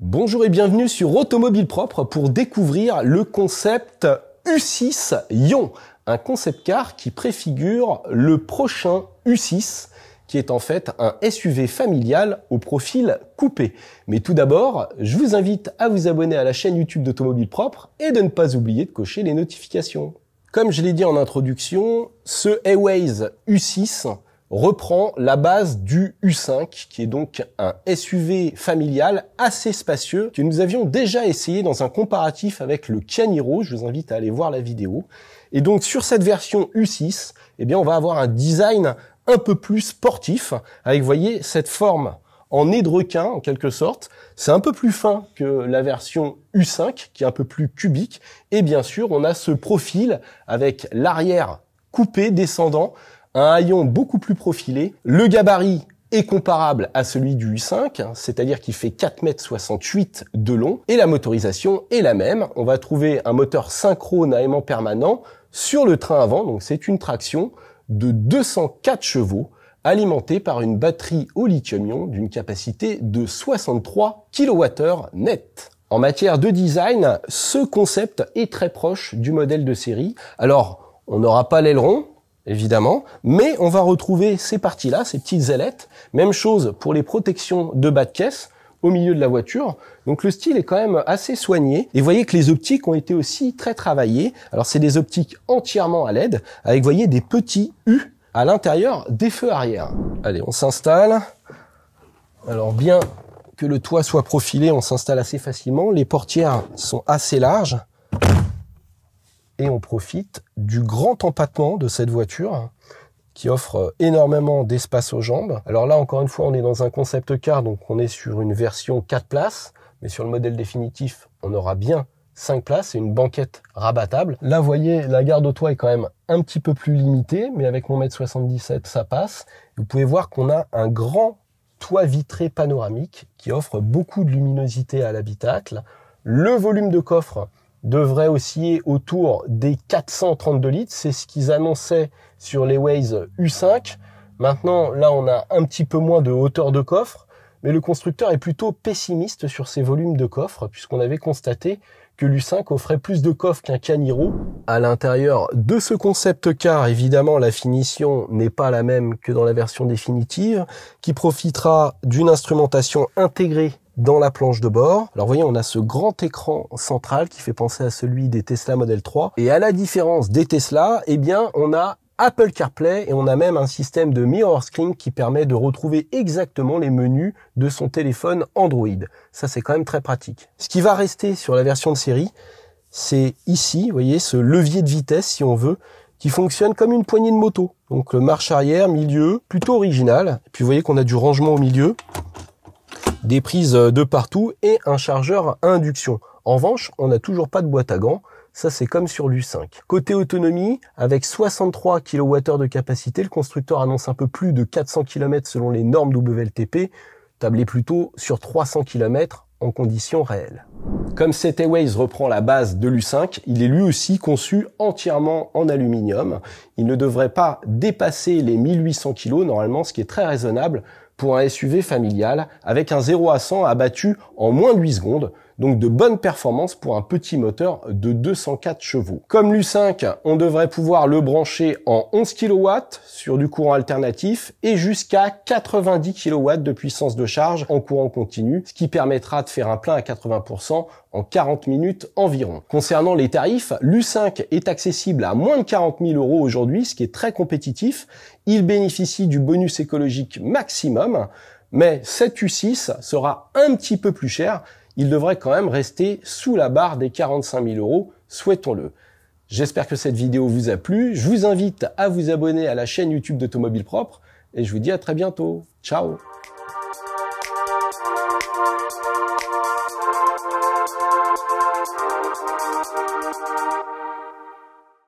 Bonjour et bienvenue sur Automobile Propre pour découvrir le concept U6 Ion, un concept car qui préfigure le prochain U6 qui est en fait un SUV familial au profil coupé. Mais tout d'abord, je vous invite à vous abonner à la chaîne YouTube d'Automobile Propre et de ne pas oublier de cocher les notifications. Comme je l'ai dit en introduction, ce Airways U6 reprend la base du U5, qui est donc un SUV familial assez spacieux que nous avions déjà essayé dans un comparatif avec le Kia Niro. Je vous invite à aller voir la vidéo. Et donc sur cette version U6, eh bien on va avoir un design un peu plus sportif, avec, vous voyez, cette forme en nez de requin, en quelque sorte. C'est un peu plus fin que la version U5, qui est un peu plus cubique. Et bien sûr, on a ce profil avec l'arrière coupé, descendant, un haillon beaucoup plus profilé. Le gabarit est comparable à celui du U5, c'est-à-dire qu'il fait 4,68 m de long. Et la motorisation est la même. On va trouver un moteur synchrone à aimant permanent sur le train avant, donc c'est une traction de 204 chevaux, alimenté par une batterie au lithium-ion d'une capacité de 63 kWh net. En matière de design, ce concept est très proche du modèle de série. Alors, on n'aura pas l'aileron, évidemment, mais on va retrouver ces parties-là, ces petites ailettes. Même chose pour les protections de bas de caisse au milieu de la voiture. Donc le style est quand même assez soigné. Et vous voyez que les optiques ont été aussi très travaillées. Alors c'est des optiques entièrement à LED, avec, vous voyez, des petits U à l'intérieur des feux arrière. Allez, on s'installe. Alors bien que le toit soit profilé, on s'installe assez facilement. Les portières sont assez larges. Et on profite du grand empattement de cette voiture qui offre énormément d'espace aux jambes. Alors là, encore une fois, on est dans un concept car, donc on est sur une version 4 places, mais sur le modèle définitif, on aura bien 5 places et une banquette rabattable. Là, vous voyez, la garde au toit est quand même un petit peu plus limitée, mais avec mon 1,77 m, ça passe. Vous pouvez voir qu'on a un grand toit vitré panoramique qui offre beaucoup de luminosité à l'habitacle. Le volume de coffre devrait osciller autour des 432 litres. C'est ce qu'ils annonçaient sur les Waze U5. Maintenant, là, on a un petit peu moins de hauteur de coffre, mais le constructeur est plutôt pessimiste sur ces volumes de coffre, puisqu'on avait constaté que l'U5 offrait plus de coffre qu'un Kia Niro. À l'intérieur de ce concept car, évidemment, la finition n'est pas la même que dans la version définitive, qui profitera d'une instrumentation intégrée dans la planche de bord. Alors vous voyez, on a ce grand écran central qui fait penser à celui des Tesla Model 3. Et à la différence des Tesla, eh bien, on a Apple CarPlay et on a même un système de mirror screen qui permet de retrouver exactement les menus de son téléphone Android. Ça, c'est quand même très pratique. Ce qui va rester sur la version de série, c'est ici, vous voyez, ce levier de vitesse, si on veut, qui fonctionne comme une poignée de moto. Donc marche arrière, milieu, plutôt original. Et puis vous voyez qu'on a du rangement au milieu, des prises de partout et un chargeur à induction. En revanche, on n'a toujours pas de boîte à gants. Ça, c'est comme sur l'U5. Côté autonomie, avec 63 kWh de capacité, le constructeur annonce un peu plus de 400 km selon les normes WLTP, tablé plutôt sur 300 km en conditions réelles. Comme cet Airways reprend la base de l'U5, il est lui aussi conçu entièrement en aluminium. Il ne devrait pas dépasser les 1800 kg normalement, ce qui est très raisonnable pour un SUV familial, avec un 0 à 100 abattu en moins de 8 secondes, donc de bonnes performances pour un petit moteur de 204 chevaux. Comme l'U5, on devrait pouvoir le brancher en 11 kW sur du courant alternatif et jusqu'à 90 kW de puissance de charge en courant continu, ce qui permettra de faire un plein à 80% en 40 minutes environ. Concernant les tarifs, l'U5 est accessible à moins de 40 000 € aujourd'hui, ce qui est très compétitif. Il bénéficie du bonus écologique maximum, mais cet U6 sera un petit peu plus cher. Il devrait quand même rester sous la barre des 45 000 €, souhaitons-le. J'espère que cette vidéo vous a plu. Je vous invite à vous abonner à la chaîne YouTube d'Automobile Propre et je vous dis à très bientôt. Ciao!